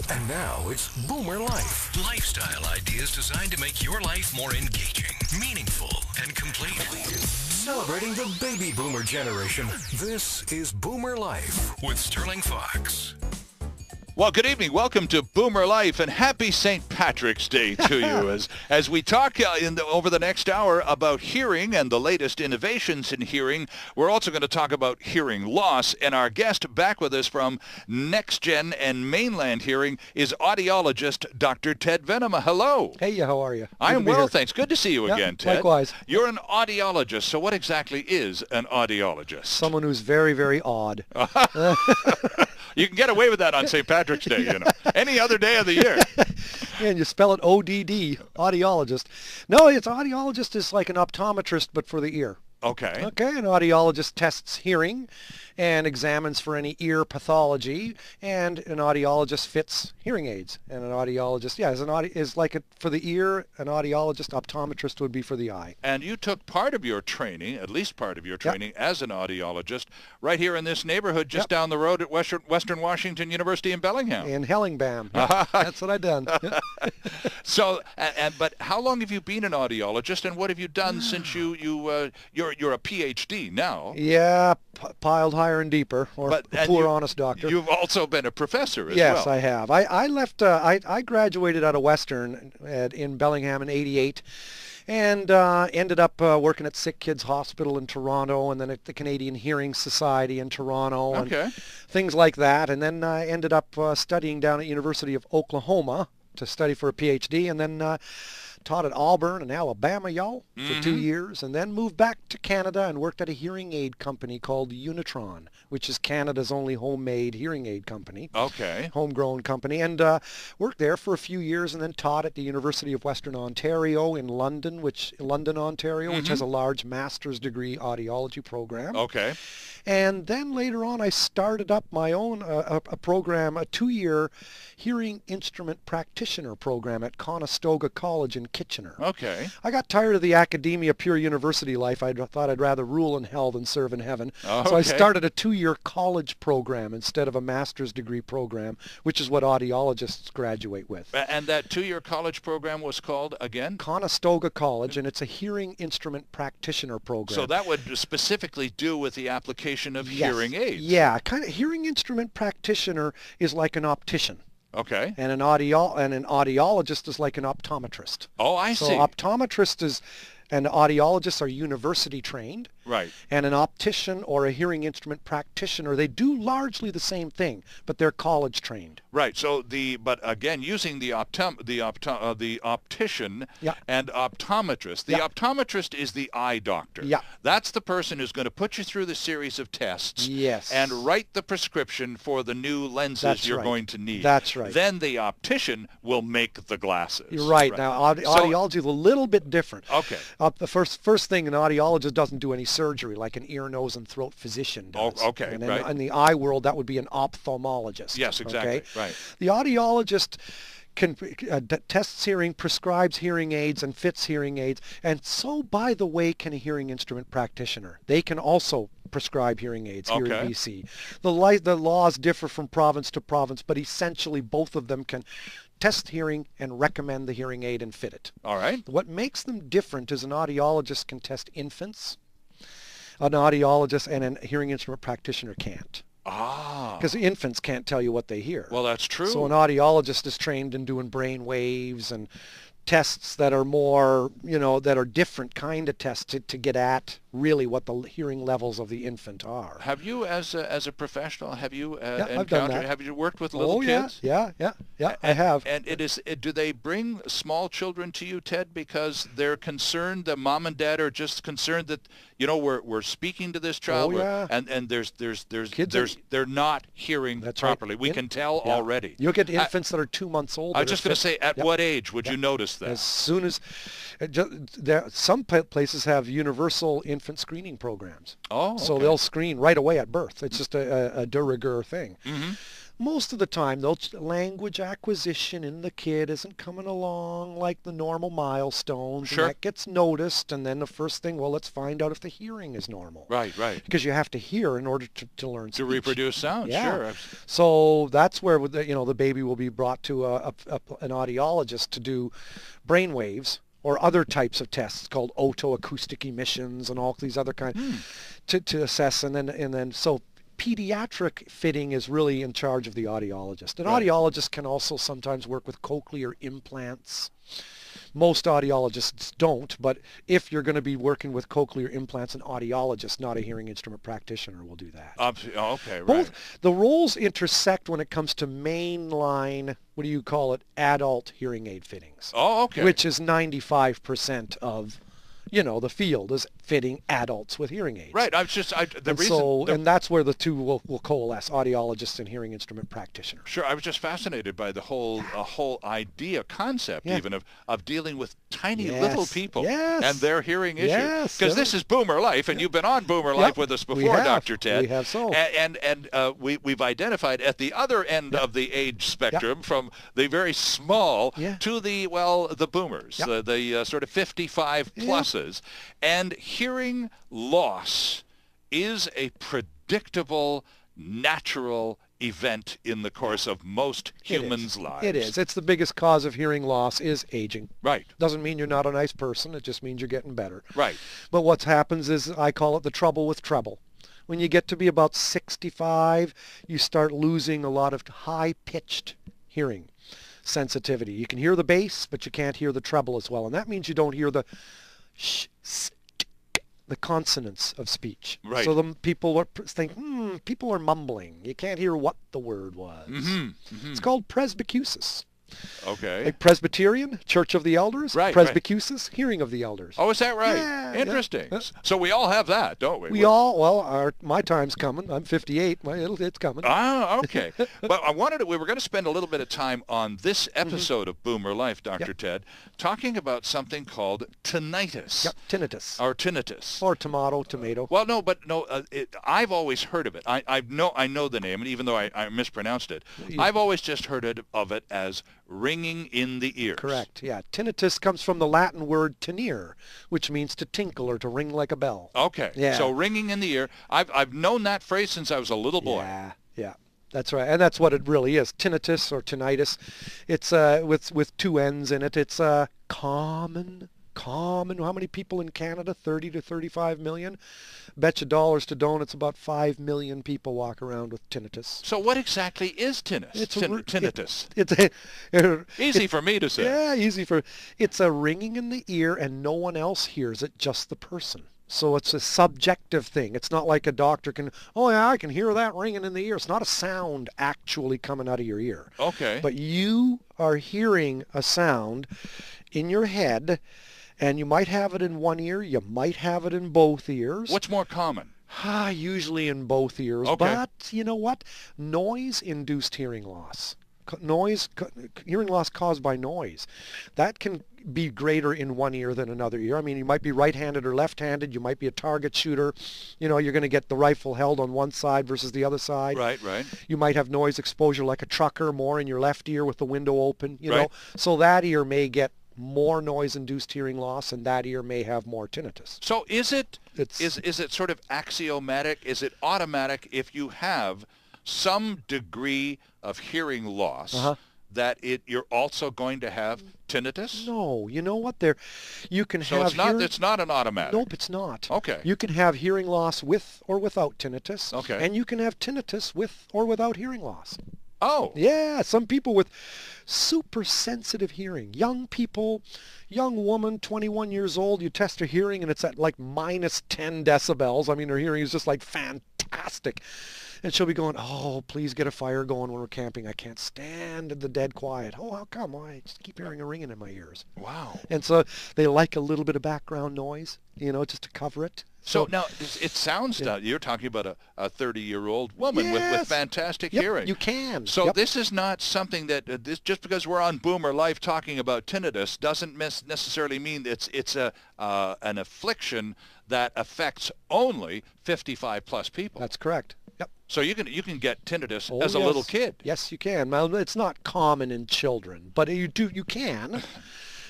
And now it's Boomer Life. Lifestyle ideas designed to make your life more engaging, meaningful, and complete. Celebrating the baby boomer generation, this is Boomer Life with Sterling Fox. Well, good evening. Welcome to Boomer Life, and happy St. Patrick's Day to you as we talk over the next hour about hearing and the latest innovations in hearing. We're also going to talk about hearing loss, and our guest back with us from NexGen and Mainland Hearing is audiologist Dr. Ted Venema. Hello. Hey, how are you? I am well, thanks. Good to see you again, Ted. Likewise. You're an audiologist, so what exactly is an audiologist? Someone who's very, very odd. You can get away with that on St. Patrick's Day, you know. Any other day of the year. Yeah, and you spell it O-D-D, audiologist. No, it's audiologist is like an optometrist, but for the ear. Okay. Okay, an audiologist tests hearing and examines for any ear pathology, and an audiologist fits hearing aids. And an audiologist, is like for the ear. An audiologist, optometrist would be for the eye. And you took part of your training, at least part of your training, as an audiologist, right here in this neighborhood, just down the road at Western Washington University in Bellingham. In Hellingham. That's what I done. So, but how long have you been an audiologist, and what have you done since you're a PhD now? Yeah, piled higher and deeper, or a poor honest doctor. You've also been a professor as well. Yes, I have. I left. I graduated out of Western in Bellingham in '88, and ended up working at Sick Kids Hospital in Toronto, and then at the Canadian Hearing Society in Toronto, and things like that. And then I ended up studying down at University of Oklahoma to study for a PhD, and then taught at Auburn and Alabama, for 2 years, and then moved back to Canada and worked at a hearing aid company called Unitron, which is Canada's only homemade hearing aid company. Okay. Homegrown company. And worked there for a few years, and then taught at the University of Western Ontario in London, Ontario, which has a large master's degree audiology program. Okay. And then later on, I started up my own a program, a 2-year hearing instrument practitioner program at Conestoga College in Kitchener. Okay. I got tired of the academia, pure university life. I thought I'd rather rule in hell than serve in heaven. Okay. So I started a 2-year college program instead of a master's degree program, which is what audiologists graduate with. And that 2-year college program was called, again? Conestoga College, and it's a hearing instrument practitioner program. So that would specifically do with the application of hearing aids. Yeah, kind of. Hearing instrument practitioner is like an optician. Okay. And an audiologist is like an optometrist. Oh, I see. So optometrist and audiologists are university trained. Right. And an optician or a hearing instrument practitioner, they do largely the same thing, but they're college trained. Right. So but again, using the optician and optometrist. The optometrist is the eye doctor. Yeah. That's the person who's going to put you through the series of tests. Yes. And write the prescription for the new lenses you're going to need. That's right. Then the optician will make the glasses. You're right. Now, audiology is a little bit different. Okay. The first thing, an audiologist doesn't do any surgery like an ear, nose, and throat physician does. Oh, okay, and right. In the eye world, that would be an ophthalmologist. Yes, exactly. Okay? Right. The audiologist can tests hearing, prescribes hearing aids, and fits hearing aids. And so, by the way, can a hearing instrument practitioner. They can also prescribe hearing aids here in BC. The laws differ from province to province, but essentially both of them can test hearing and recommend the hearing aid and fit it. All right. What makes them different is an audiologist can test infants. An audiologist and a hearing instrument practitioner can't. Ah. Because infants can't tell you what they hear. Well, that's true. So an audiologist is trained in doing brain waves and tests that are more, that are different kind of tests to get at really what the hearing levels of the infant are. Have you, as a professional, I've done that. have you worked with little kids? Yeah, I have. And do they bring small children to you, Ted, because they're concerned that mom and dad are just concerned that, we're speaking to this child, and they're not hearing properly. Right. We can tell already. You'll get infants that are 2 months old. I was just going to say, at what age would you notice that? As soon as some places have universal infant screening programs. Oh, okay. So they'll screen right away at birth. It's just a de rigueur thing. Mm-hmm. Most of the time, though, language acquisition in the kid isn't coming along like the normal milestones. Sure. And that gets noticed, and then the first thing, well, let's find out if the hearing is normal. Right, right. Because you have to hear in order to learn speech. To reproduce sound, Yeah. sure. So that's where the baby will be brought to an audiologist to do brain waves or other types of tests called otoacoustic emissions and all these other kinds to assess, and then so pediatric fitting is really in charge of the audiologist. An audiologist can also sometimes work with cochlear implants. Most audiologists don't, but if you're going to be working with cochlear implants, an audiologist, not a hearing instrument practitioner, will do that. Okay, right. Both the roles intersect when it comes to mainline, what do you call it, adult hearing aid fittings. Oh, okay. Which is 95% of, the field is fitting adults with hearing aids. Right. And that's where the two will coalesce, audiologist and hearing instrument practitioner. Sure. I was just fascinated by the whole concept Yeah. even of dealing with tiny Yes. little people and their hearing issues. Yes. Because this is Boomer Life, and you've been on Boomer Life with us before, Dr. Ted. We have so. And we've identified at the other end of the age spectrum, from the very small to the boomers, the sort of 55 pluses. And hearing loss is a predictable, natural event in the course of most humans' lives. It is. It's the biggest cause of hearing loss is aging. Right. Doesn't mean you're not a nice person. It just means you're getting better. Right. But what happens is, I call it the trouble with treble. When you get to be about 65, you start losing a lot of high-pitched hearing sensitivity. You can hear the bass, but you can't hear the treble as well. And that means you don't hear the the consonants of speech. Right. So the people think, people are mumbling. You can't hear what the word was. It's called presbycusis. Okay. Like Presbyterian, Church of the Elders. Right. Presbycusis, hearing of the elders. Oh, is that right? Yeah, Interesting. yeah. So we all have that, don't we? My time's coming. I'm 58. It's coming. Ah, okay. But we were going to spend a little bit of time on this episode of Boomer Life, Dr. Ted, talking about something called tinnitus. Yep, tinnitus. Or tinnitus. Or tomato. Well, I've always heard of it. I know the name, and even though I mispronounced it, I've always just heard of it as ringing in the ears. Correct, yeah. Tinnitus comes from the Latin word tinere, which means to tinkle or to ring like a bell. Okay, yeah. So ringing in the ear. I've known that phrase since I was a little boy. Yeah. That's right, and that's what it really is. Tinnitus or tinnitus. It's with two N's in it. It's common. How many people in Canada? 30 to 35 million. Bet you dollars to donuts about 5 million people walk around with tinnitus. So what exactly is tinnitus? It's easy for me to say. Yeah, it's a ringing in the ear and no one else hears it, just the person. So it's a subjective thing. It's not like a doctor can, I can hear that ringing in the ear. It's not a sound actually coming out of your ear. Okay. But you are hearing a sound in your head, and you might have it in one ear, you might have it in both ears. What's more common? Usually in both ears. Okay. But you know what? Noise-induced hearing loss. Hearing loss caused by noise. That can be greater in one ear than another ear. I mean, you might be right-handed or left-handed. You might be a target shooter. You're going to get the rifle held on one side versus the other side. Right. You might have noise exposure like a trucker, more in your left ear with the window open, you know. So that ear may get more noise-induced hearing loss, and that ear may have more tinnitus. So is it sort of axiomatic? Is it automatic if you have some degree of hearing loss that you're also going to have tinnitus? No, you know what? You can so have. It's not an automatic. Nope, it's not. Okay. You can have hearing loss with or without tinnitus. Okay. And you can have tinnitus with or without hearing loss. Oh. Yeah, some people with super sensitive hearing. Young woman, 21 years old, you test her hearing and it's at like minus 10 decibels. I mean, her hearing is just like fantastic. And she'll be going, please get a fire going when we're camping. I can't stand the dead quiet. How come? I just keep hearing a ringing in my ears. Wow. And so they like a little bit of background noise, just to cover it. So now it sounds you're talking about a 30-year-old woman with fantastic hearing. You can. So this is not something that just because we're on Boomer Life talking about tinnitus doesn't necessarily mean it's an affliction that affects only 55 plus people. That's correct. Yep. So you can get tinnitus Oh, as a little yes. kid. Yes, you can. Well, it's not common in children, but you can.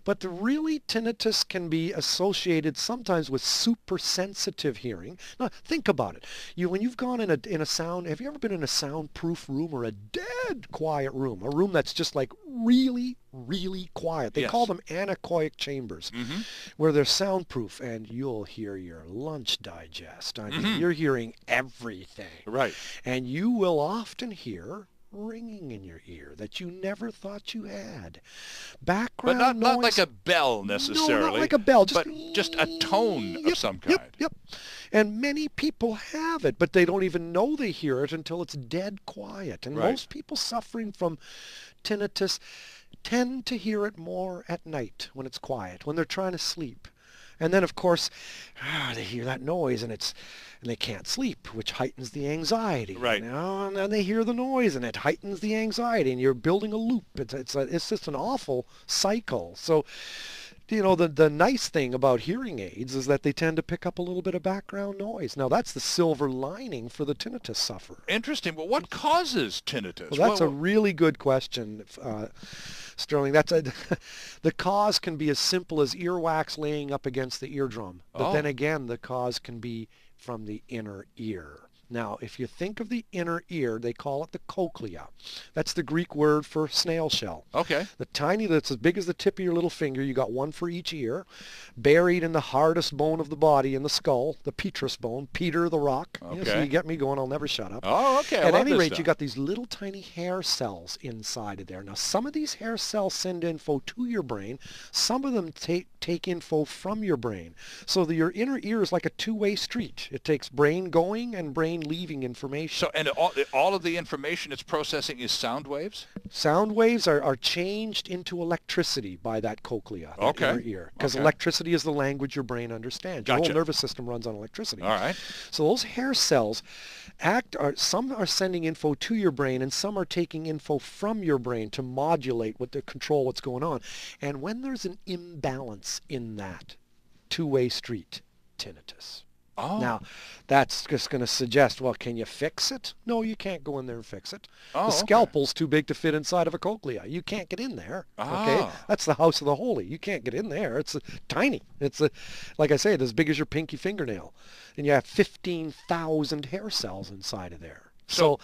But the really tinnitus can be associated sometimes with super sensitive hearing. Now, think about it. When you've gone in a sound, have you ever been in a soundproof room or a dead quiet room? A room that's just like really, really quiet. They call Yes. them anechoic chambers, Mm-hmm. where they're soundproof, and you'll hear your lunch digest. I mean, you're hearing everything. Right. And you will often hear ringing in your ear that you never thought you had. But Background not noise. like a bell necessarily. No, not like a bell. But just a tone of some kind. Yep. And many people have it, but they don't even know they hear it until it's dead quiet. And Right. most people suffering from tinnitus tend to hear it more at night when it's quiet, when they're trying to sleep. And then, of course, they hear that noise and they can't sleep, which heightens the anxiety. Right. And then they hear the noise and it heightens the anxiety, and you're building a loop. It's just an awful cycle. So, the nice thing about hearing aids is that they tend to pick up a little bit of background noise. Now, that's the silver lining for the tinnitus sufferer. Interesting. Well, what causes tinnitus? Well, that's a really good question, Sterling. The cause can be as simple as earwax laying up against the eardrum. But then again, the cause can be from the inner ear. Now, if you think of the inner ear, they call it the cochlea. That's the Greek word for snail shell. Okay. That's as big as the tip of your little finger. You got one for each ear, buried in the hardest bone of the body, in the skull, the petrous bone, Peter the rock. Okay. So you get me going, I'll never shut up. Oh, okay. I At love any this rate, stuff. you got these little tiny hair cells inside of there. Now, some of these hair cells send info to your brain. Some of them take info from your brain. So your inner ear is like a two-way street. It takes brain going and brain leaving information. So, and all of the information it's processing is sound waves? Sound waves are changed into electricity by that cochlea, that Okay. inner ear. Because Okay. electricity is the language your brain understands. Your Gotcha. whole nervous system runs on electricity. All right. So those hair cells some are sending info to your brain, and some are taking info from your brain to modulate to control what's going on. And when there's an imbalance in that two-way street, tinnitus. Oh. Now, that's just going to suggest, well, can you fix it? No, you can't go in there and fix it. Oh, The okay. scalpel's too big to fit inside of a cochlea. You can't get in there. Okay, Ah. that's the house of the holy. You can't get in there. It's tiny. Like I said, as big as your pinky fingernail, and you have 15,000 hair cells inside of there. So,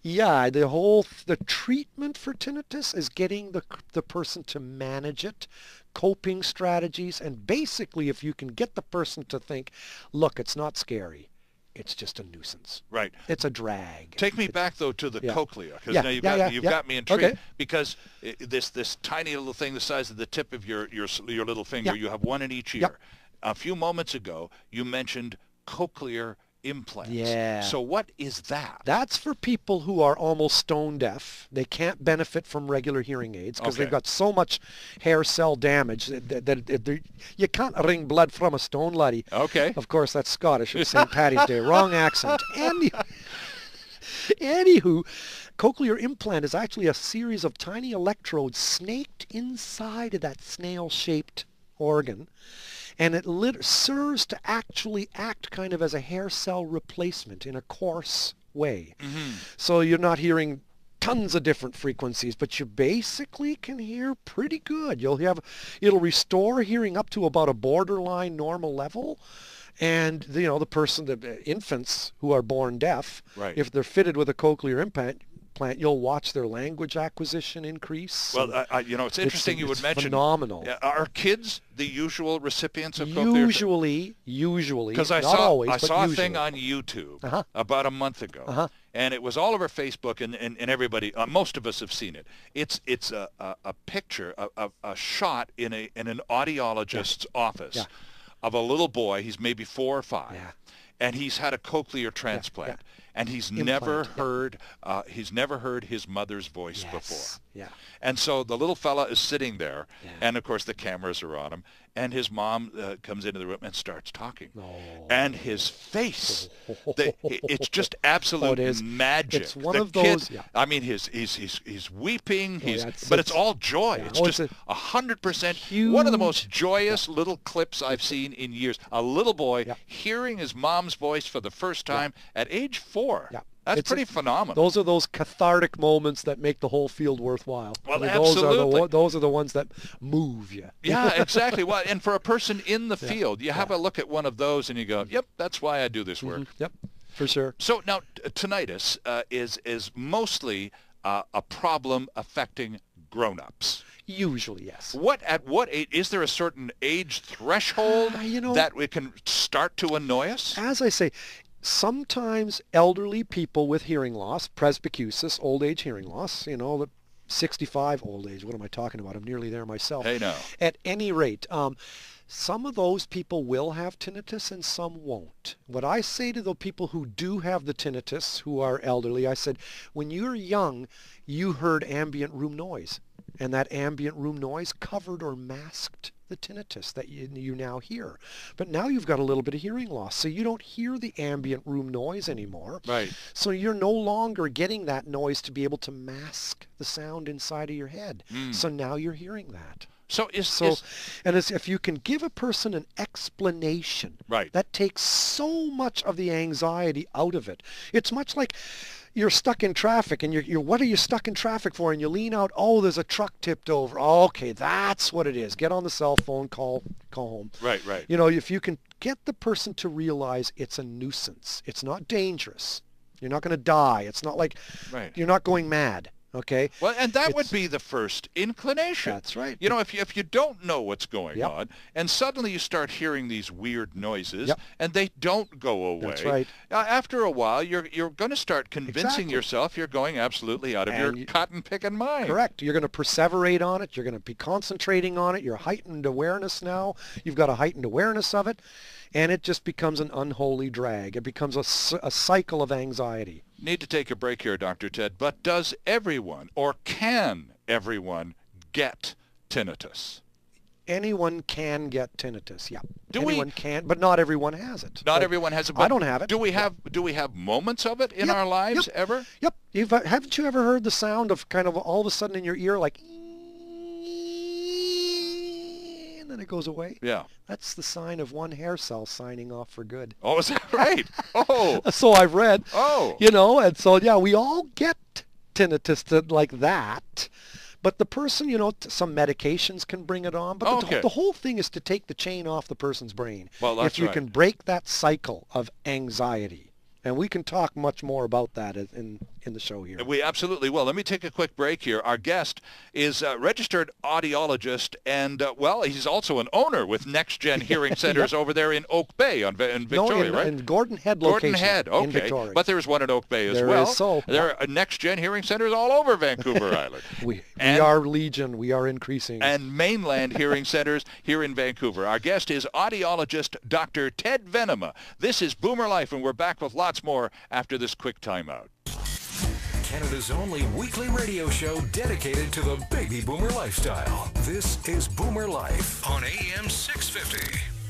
yeah, the treatment for tinnitus is getting the person to manage it, coping strategies, and basically if you can get the person to think, look, it's not scary, it's just a nuisance. Right. It's a drag. Take me back though to the Yeah. cochlea, because Yeah, now you've yeah, got me intrigued. Okay. Because this tiny little thing the size of the tip of your little finger, Yeah. you have one in each ear. Yep. A few moments ago, you mentioned cochlear implants. Yeah. So what is that? That's for people who are almost stone deaf. They can't benefit from regular hearing aids because Okay. they've got so much hair cell damage that you can't wring blood from a stone, laddie. Okay. Of course, that's Scottish. It's St. Paddy's Day. Wrong accent. Anywho, cochlear implant is actually a series of tiny electrodes snaked inside of that snail-shaped organ. And it serves to actually act kind of as a hair cell replacement in a coarse way. Mm-hmm. So you're not hearing tons of different frequencies, but you basically can hear pretty good. It'll restore hearing up to about a borderline normal level. And, the infants who are born deaf, Right. if they're fitted with a cochlear implant, you'll watch their language acquisition increase. Well, it's interesting you would it's mention. phenomenal. Are kids the usual recipients of cochlear? Usually, Because I not saw always, I but saw a usually. thing on YouTube Uh-huh. about a month ago, Uh-huh. and it was all over Facebook, and everybody, most of us have seen it. It's a picture, a shot in an audiologist's office Yeah. of a little boy. He's maybe 4 or 5, Yeah. and he's had a cochlear transplant. And he's never heard his mother's voice before. Yeah. And so the little fella is sitting there, and of course the cameras are on him, and his mom comes into the room and starts talking. And his face, it's just absolute it is. magic. It's one The of kid, those- yeah. I mean, he's weeping, it's but it's all joy. yeah. It's Oh, just it's 100%. One of the huge- most joyous little clips I've seen in years. A little boy Yeah. hearing his mom's voice for the first time at age 4. Yeah. That's pretty phenomenal. Those are those cathartic moments that make the whole field worthwhile. Well, absolutely. Those are the ones that move you. Yeah, exactly. Well, and for a person in the field, you have a look at one of those and you go, yep, that's why I do this work. Yep, for sure. So now tinnitus is mostly a problem affecting grown-ups. Usually, yes. At what age, is there a certain age threshold that it can start to annoy us? As I say, sometimes elderly people with hearing loss, presbycusis, old age hearing loss, the 65 old age, what am I talking about? I'm nearly there myself. Hey, no. At any rate, some of those people will have tinnitus and some won't. What I say to the people who do have the tinnitus, who are elderly, I said, when you're young, you heard ambient room noise. And that ambient room noise covered or masked the tinnitus that you now hear. But now you've got a little bit of hearing loss, so you don't hear the ambient room noise anymore. Right. So you're no longer getting that noise to be able to mask the sound inside of your head. So now you're hearing that. If you can give a person an explanation, that takes so much of the anxiety out of it. It's much like you're stuck in traffic, and you're what are you stuck in traffic for? And you lean out, oh, there's a truck tipped over. Oh, okay, that's what it is. Get on the cell phone, call home. Right. If you can get the person to realize it's a nuisance, it's not dangerous. You're not going to die. It's not like you're not going mad. Okay. Well, and that would be the first inclination. That's right. If you don't know what's going on, and suddenly you start hearing these weird noises, and they don't go away. That's right. After a while, you're going to start convincing yourself you're going absolutely out of your cotton-picking mind. Correct. You're going to perseverate on it. You're going to be concentrating on it. Your heightened awareness now. You've got a heightened awareness of it, and it just becomes an unholy drag. It becomes a cycle of anxiety. Need to take a break here, Dr. Ted, but does everyone, or can everyone, get tinnitus? Anyone can get tinnitus, yeah. Anyone can, but not everyone has it. Not everyone has it. I don't have it. Do we have moments of it in our lives ever? Yep. Haven't you ever heard the sound of kind of all of a sudden in your ear like, and then it goes away? Yeah. That's the sign of one hair cell signing off for good. Oh, is that right? Oh. So I've read. Oh. And so, we all get tinnitus like that. But the person, some medications can bring it on. But the whole thing is to take the chain off the person's brain. Well, that's if you can break that cycle of anxiety. And we can talk much more about that in the show here. We absolutely will. Let me take a quick break here. Our guest is a registered audiologist, and, he's also an owner with NexGen Hearing Centers over there in Oak Bay in Victoria, right? In Gordon Head location. Gordon Head, okay. In Victoria. But there's one in Oak Bay as well. There is so. There are NexGen Hearing Centers all over Vancouver Island. We are legion. We are increasing. And mainland hearing centers here in Vancouver. Our guest is audiologist Dr. Ted Venema. This is Boomer Life, and we're back with lots more after this quick timeout. Canada's only weekly radio show dedicated to the baby boomer lifestyle. This is Boomer Life on AM 650.